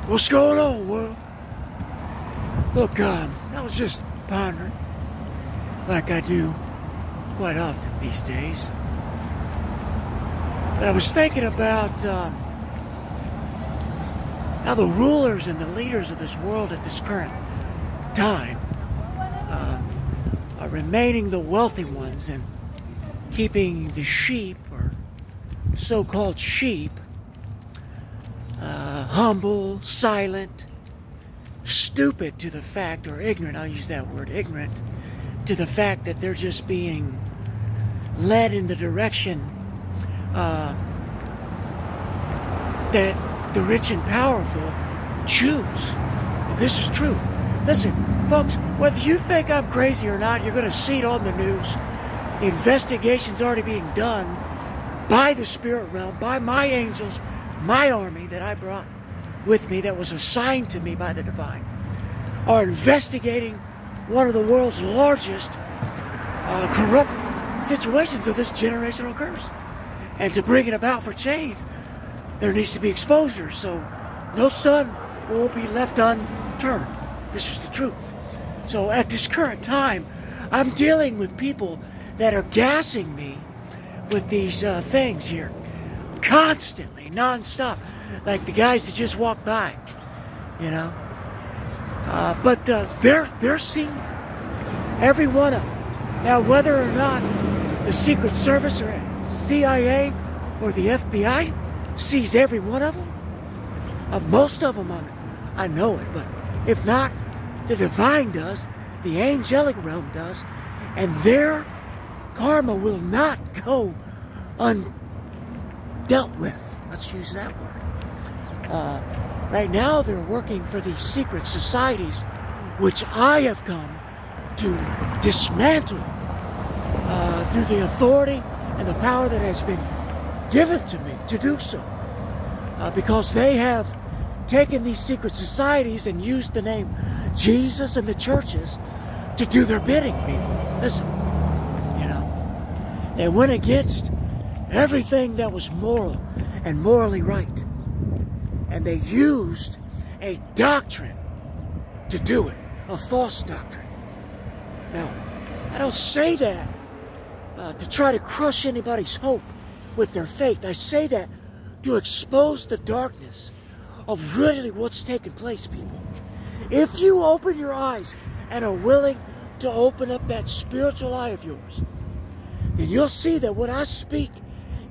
What's going on, world? Look, I was just pondering, like I do quite often these days. But I was thinking about how the rulers and the leaders of this world at this current time are remaining the wealthy ones and keeping the sheep, or so-called sheep, humble, silent, stupid to the fact, or ignorant, I'll use that word, ignorant, to the fact that they're just being led in the direction that the rich and powerful choose. And this is true. Listen, folks, whether you think I'm crazy or not, you're going to see it on the news. The investigation's already being done by the spirit realm, by my angels, my army that I brought with me, that was assigned to me by the divine, are investigating one of the world's largest corrupt situations of this generational curse. And to bring it about for change, there needs to be exposure, so no stone will be left unturned. This is the truth. So at this current time, I'm dealing with people that are gassing me with these things here, constantly, non-stop, like the guys that just walked by, you know. But they're seeing every one of them. Now, whether or not the Secret Service or CIA or the FBI sees every one of them, most of them, I know it, but if not, the divine does, the angelic realm does, and their karma will not go undealt with. Let's use that word. Right now, they're working for these secret societies, which I have come to dismantle through the authority and the power that has been given to me to do so. Because they have taken these secret societies and used the name Jesus and the churches to do their bidding, people. Listen, you know, they went against everything that was moral and morally right. And they used a doctrine to do it, a false doctrine. Now, I don't say that to try to crush anybody's hope with their faith. I say that to expose the darkness of really what's taking place, people. If you open your eyes and are willing to open up that spiritual eye of yours, then you'll see that what I speak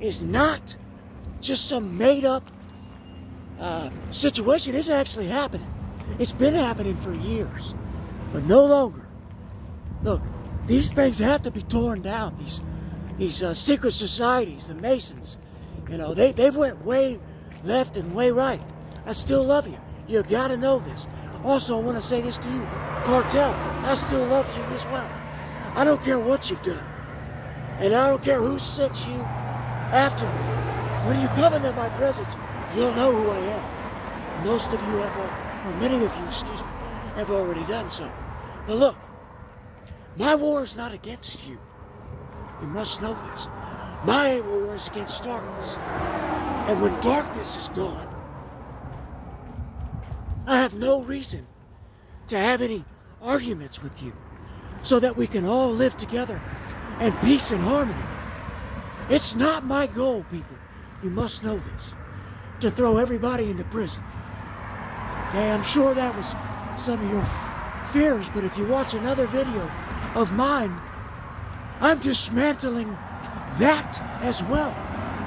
is not just some made-up situation. It's actually happening. It's been happening for years, but no longer. Look, these things have to be torn down. These secret societies, the Masons, you know, they've went way left and way right. I still love you. You gotta know this. Also, I want to say this to you, Cartel. I still love you as well. I don't care what you've done, and I don't care who sent you after me. When you come into my presence, you'll know who I am. Most of you have, or many of you, excuse me, have already done so. But look, my war is not against you. You must know this. My war is against darkness. And when darkness is gone, I have no reason to have any arguments with you, so that we can all live together in peace and harmony. It's not my goal, people. You must know this. To throw everybody into prison. Okay, I'm sure that was some of your fears, but if you watch another video of mine, I'm dismantling that as well,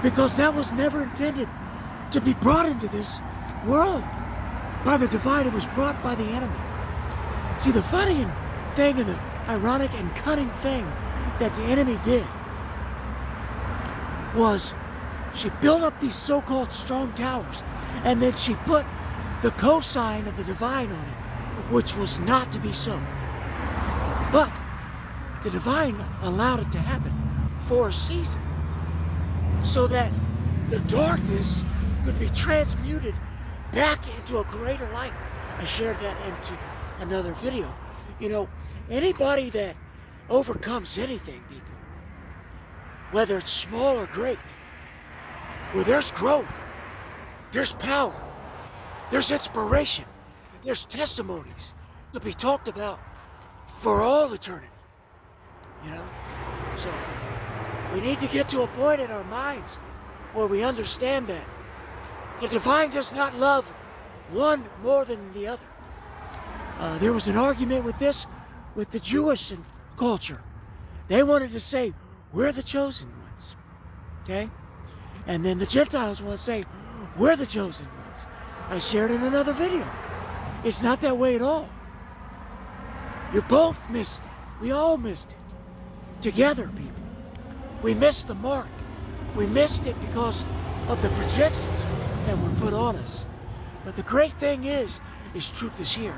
because that was never intended to be brought into this world by the divine. It was brought by the enemy. See, the funny thing and the ironic and cunning thing that the enemy did was she built up these so-called strong towers, and then she put the cosign of the divine on it, which was not to be so. But the divine allowed it to happen for a season, so that the darkness could be transmuted back into a greater light. I shared that into another video. You know, anybody that overcomes anything, people, whether it's small or great, where there's growth, there's power, There's inspiration. There's testimonies to be talked about for all eternity. You know? So, we need to get to a point in our minds where we understand that the divine does not love one more than the other. There was an argument with this, with the Jewish culture. They wanted to say, we're the chosen ones. Okay? And then the Gentiles want to say, we're the chosen ones. I shared in another video. It's not that way at all. You both missed it. We all missed it. Together, people. We missed the mark. We missed it because of the projections that were put on us. But the great thing is truth is here.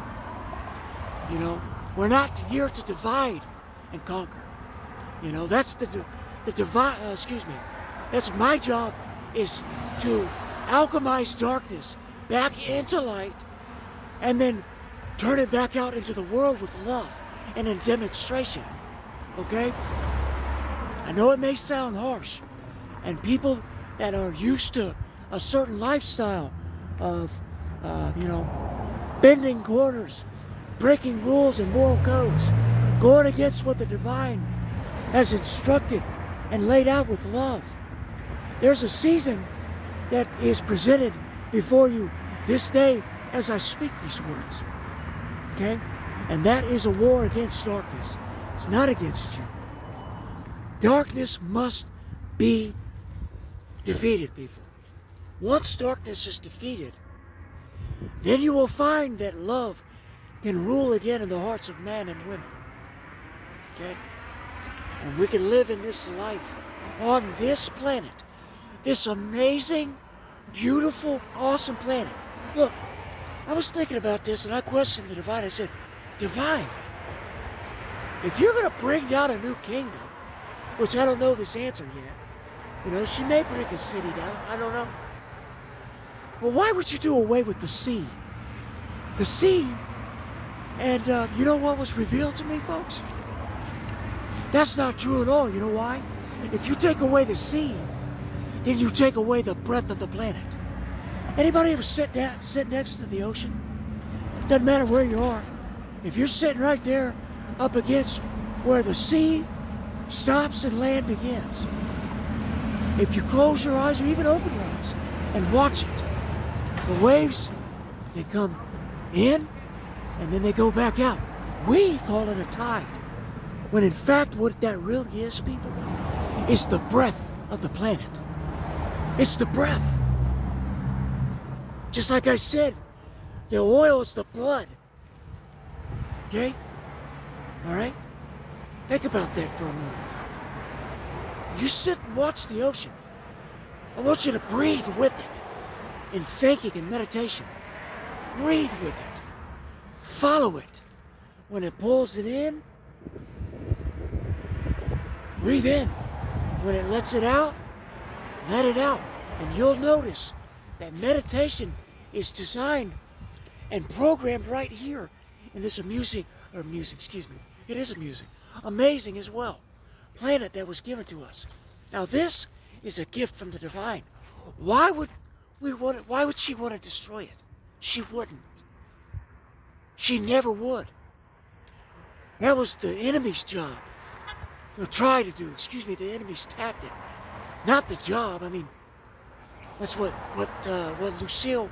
You know, we're not here to divide and conquer. You know, that's that's my job, is to alchemize darkness back into light and then turn it back out into the world with love and in demonstration. Okay? I know it may sound harsh, and people that are used to a certain lifestyle of, you know, bending corners, breaking rules and moral codes, going against what the divine has instructed and laid out with love. There's a season that is presented before you this day as I speak these words. Okay? And that is a war against darkness. It's not against you. Darkness must be defeated, people. Once darkness is defeated, then you will find that love can rule again in the hearts of men and women. Okay? And we can live in this life on this planet. This amazing, beautiful, awesome planet. Look, I was thinking about this and I questioned the divine. I said, divine, if you're going to bring down a new kingdom, which I don't know this answer yet, you know, she may bring a city down, I don't know. Well, why would you do away with the sea? The sea, and you know what was revealed to me, folks? That's not true at all. You know why? If you take away the sea, then you take away the breath of the planet. Anybody ever sit next to the ocean? Doesn't matter where you are. If you're sitting right there up against where the sea stops and land begins, if you close your eyes or even open your eyes and watch it, the waves, they come in and then they go back out. We call it a tide. When in fact what that really is, people, is the breath of the planet. It's the breath. Just like I said, the oil is the blood. Okay? Alright? Think about that for a moment. You sit and watch the ocean. I want you to breathe with it in thinking and meditation. Breathe with it. Follow it. When it pulls it in, breathe in. When it lets it out, let it out. And you'll notice that meditation is designed and programmed right here in this amazing, it is amusing, amazing as well, planet that was given to us. Now this is a gift from the divine. Why would she want to destroy it? She wouldn't. She never would. That was the enemy's job. Or try to do, the enemy's tactic. Not the job. I mean, that's what Lucille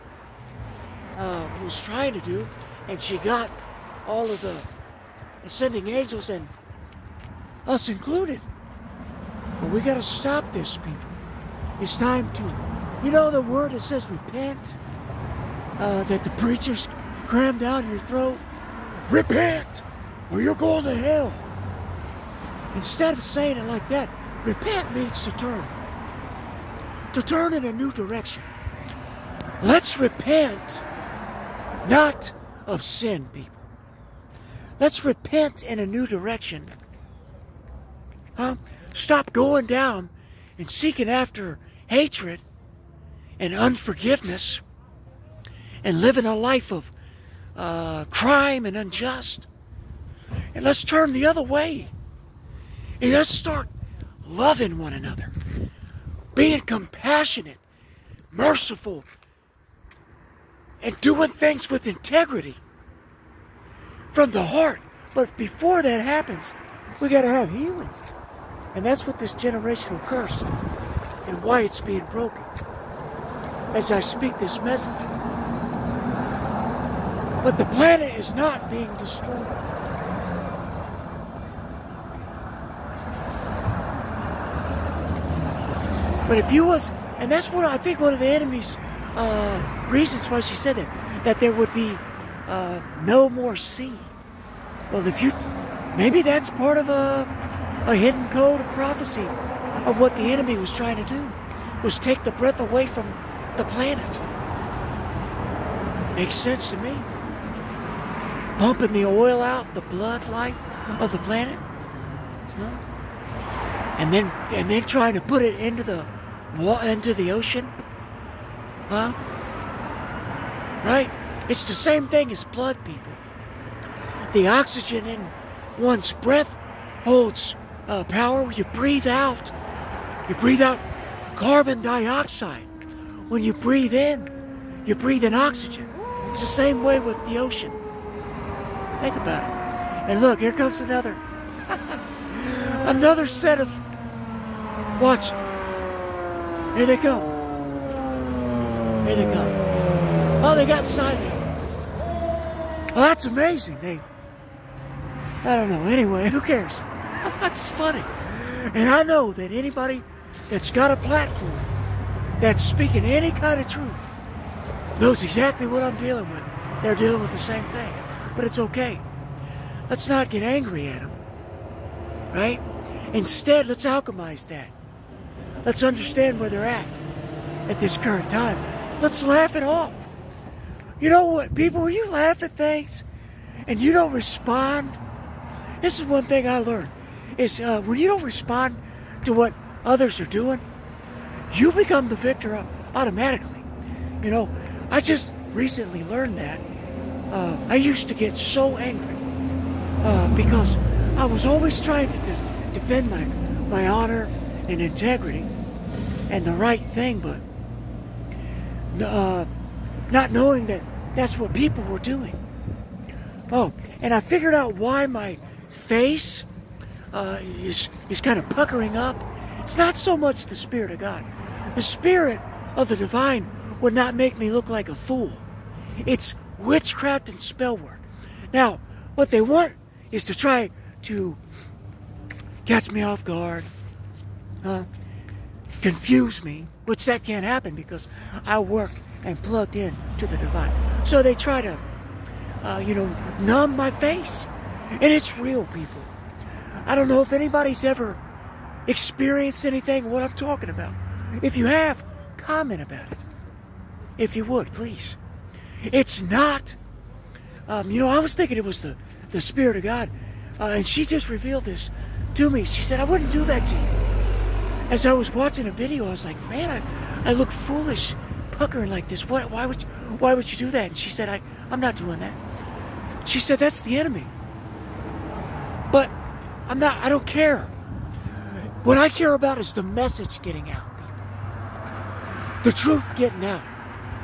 was trying to do, and she got all of the ascending angels and us included. But we got to stop this, people. It's time to, you know, the word that says repent, that the preachers cram down your throat. Repent, or you're going to hell. Instead of saying it like that, repent means to turn. To turn in a new direction. Let's repent, not of sin, people. Let's repent in a new direction. Stop going down and seeking after hatred and unforgiveness and living a life of crime and unjust. And let's turn the other way. And let's start loving one another. Being compassionate, merciful, and doing things with integrity from the heart. But before that happens, we got to have healing. And that's what this generational curse and why it's being broken as I speak this message. But the planet is not being destroyed. But if you was, and that's what I think one of the enemy's reasons why she said that there would be no more sea. Well, if you, maybe that's part of a hidden code of prophecy of what the enemy was trying to do, was take the breath away from the planet. Makes sense to me. Pumping the oil out, the blood life of the planet, and then trying to put it into the ocean, right? It's the same thing as blood, people. The oxygen in one's breath holds power. You breathe out carbon dioxide. When you breathe in oxygen. It's the same way with the ocean. Think about it. And look, here comes another another set of, watch. Here they come. Here they come. Oh, they got silent. Well, that's amazing. I don't know. Anyway, who cares? That's funny. And I know that anybody that's got a platform that's speaking any kind of truth knows exactly what I'm dealing with. They're dealing with the same thing. But it's okay. Let's not get angry at them. Right? Instead, let's alchemize that. Let's understand where they're at this current time. Let's laugh it off. You know what, people, when you laugh at things and you don't respond, this is one thing I learned, is when you don't respond to what others are doing, you become the victor automatically. You know, I just recently learned that. I used to get so angry because I was always trying to defend my honor and integrity and the right thing, but not knowing that that's what people were doing. Oh, and I figured out why my face is kind of puckering up. It's not so much the Spirit of God. The Spirit of the Divine would not make me look like a fool. It's witchcraft and spell work. Now, what they want is to try to catch me off guard, confuse me, which that can't happen because I work and plugged in to the Divine. So they try to, numb my face. And it's real, people. I don't know if anybody's ever experienced anything what I'm talking about. If you have, comment about it. If you would, please. It's not, I was thinking it was the Spirit of God. And she just revealed this to me. She said, I wouldn't do that to you. As I was watching a video, I was like, man, I look foolish puckering like this. Why would you do that? And she said, I'm not doing that. She said, that's the enemy. But I don't care. What I care about is the message getting out, people. The truth getting out.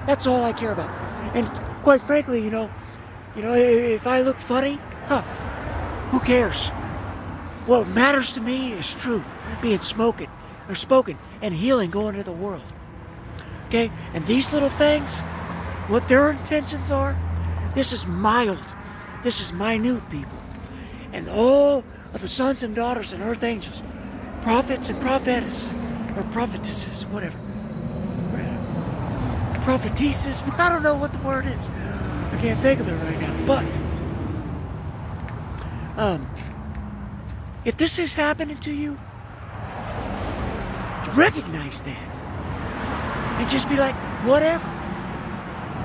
That's all I care about. And quite frankly, if I look funny, who cares? What matters to me is truth being spoken, and healing going to the world. Okay? And these little things, what their intentions are, this is mild. This is minute, people. And all of the sons and daughters and earth angels, prophets and prophetesses, or prophetesses, whatever. Prophetesses, I don't know what the word is. I can't think of it right now. But, if this is happening to you, recognize that. And just be like, whatever.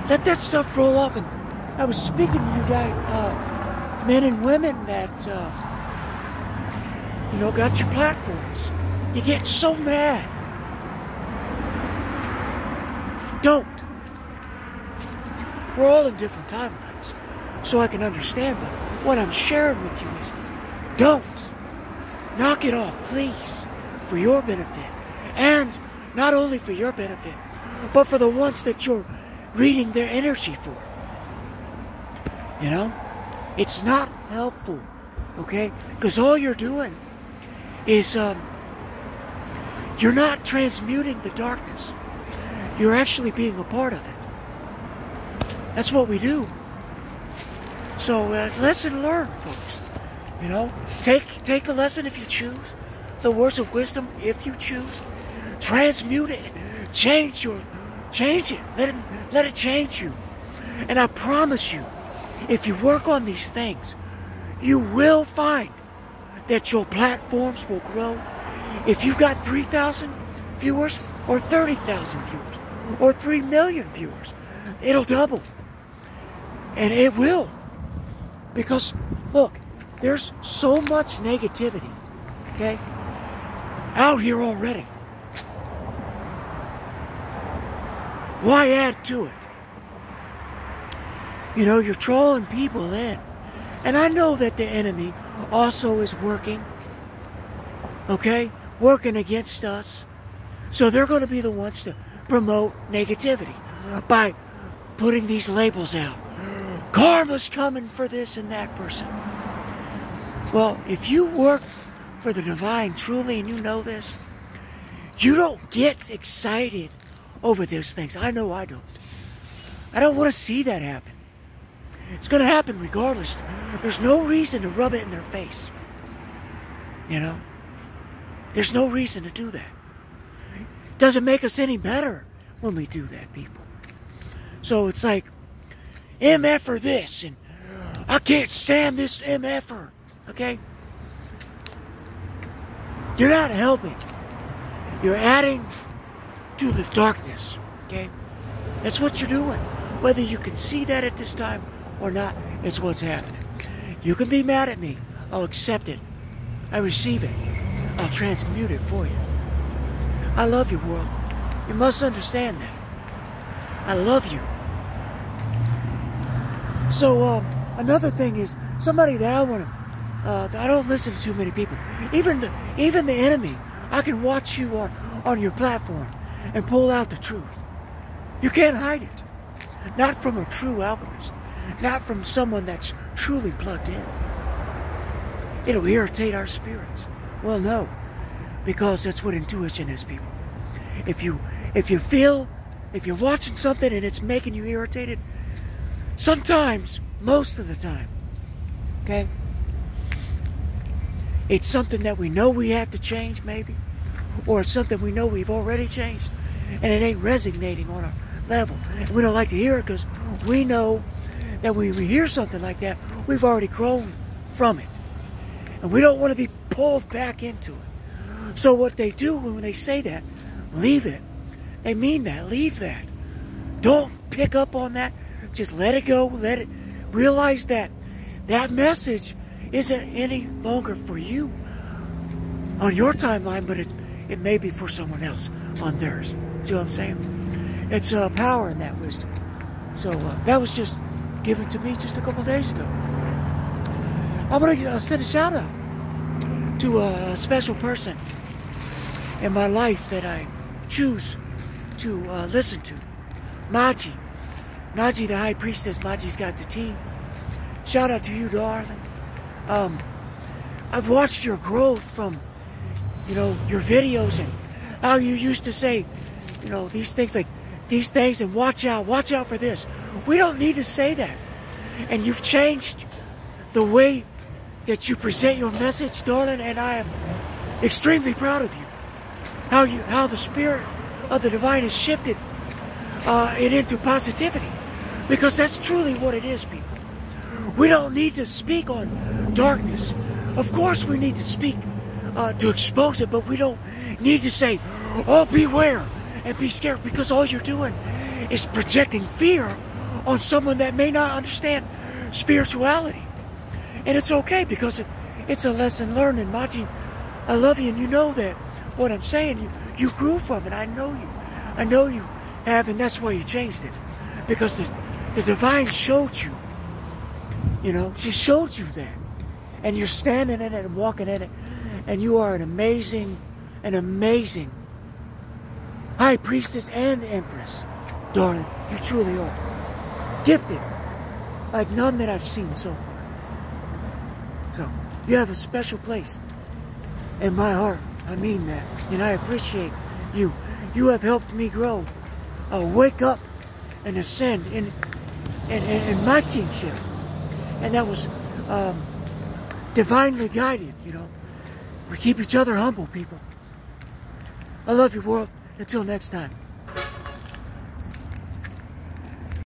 Let that stuff roll off. And I was speaking to you guys, men and women that, got your platforms. You get so mad. Don't. We're all in different timelines, so I can understand, but what I'm sharing with you is, don't. Knock it off, please, for your benefit. And not only for your benefit, but for the ones that you're reading their energy for. You know? It's not helpful. Okay? Because all you're doing is you're not transmuting the darkness. You're actually being a part of it. That's what we do. So lesson learned, folks. You know, take the lesson if you choose. The words of wisdom if you choose. Transmute it. Change it. Let it change you. And I promise you, if you work on these things, you will find that your platforms will grow. If you've got 3,000 viewers or 30,000 viewers or 3 million viewers, it'll double. And it will. Because, look, there's so much negativity, okay, out here already. Why add to it? You know, you're trolling people in. And I know that the enemy also is working, okay, working against us. So they're going to be the ones to promote negativity by putting these labels out. Karma's coming for this and that person. Well, if you work for the divine truly and you know this, you don't get excited over those things. I know I don't. I don't want to see that happen. It's going to happen regardless. There's no reason to rub it in their face. You know? There's no reason to do that. It doesn't make us any better when we do that, people. So it's like, MFer this, and I can't stand this MFer, okay? You're not helping. You're adding to the darkness, okay? That's what you're doing. Whether you can see that at this time or not, it's what's happening. You can be mad at me. I'll accept it. I receive it. I'll transmute it for you. I love you, world. You must understand that. I love you. So, another thing is, somebody that I want to, I don't listen to too many people. Even the enemy, I can watch you on your platform and pull out the truth. You can't hide it. Not from a true alchemist. Not from someone that's truly plugged in. It'll irritate our spirits. Well, no. Because that's what intuition is, people. If you're watching something and it's making you irritated, sometimes, most of the time, okay, it's something that we know we have to change, maybe, or it's something we know we've already changed, and it ain't resonating on our level. And we don't like to hear it because we know that when we hear something like that, we've already grown from it. And we don't want to be pulled back into it. So what they do when they say that, leave it. They mean that. Leave that. Don't pick up on that. Just let it go. Let it. Realize that that message isn't any longer for you on your timeline, but it may be for someone else on theirs. See what I'm saying? It's power in that wisdom. So that was just given to me just a couple days ago. I'm going to send a shout out to a special person in my life that I choose to listen to. Maji, the high priestess. Maji's got the tea. Shout out to you, darling. I've watched your growth from, your videos and how you used to say, these things like these things and watch out for this. We don't need to say that. And you've changed the way that you present your message, darling, and I am extremely proud of you. How the spirit of the divine has shifted it into positivity. Because that's truly what it is, people. We don't need to speak on darkness. Of course we need to speak to expose it, but we don't need to say, oh, beware and be scared, because all you're doing is projecting fear on someone that may not understand spirituality. And it's okay, because it's a lesson learned. And Maji, I love you, and you know that what I'm saying, you grew from it. I know you have, and that's why you changed it. Because the divine showed you, she showed you that. And you're standing in it and walking in it, and you are an amazing high priestess and empress. Darling, you truly are. Gifted. Like none that I've seen so far. So, you have a special place in my heart. I mean that. And I appreciate you. You have helped me grow. Wake up and ascend in my kingship. And that was divinely guided, you know. We keep each other humble, people. I love you, world. Until next time.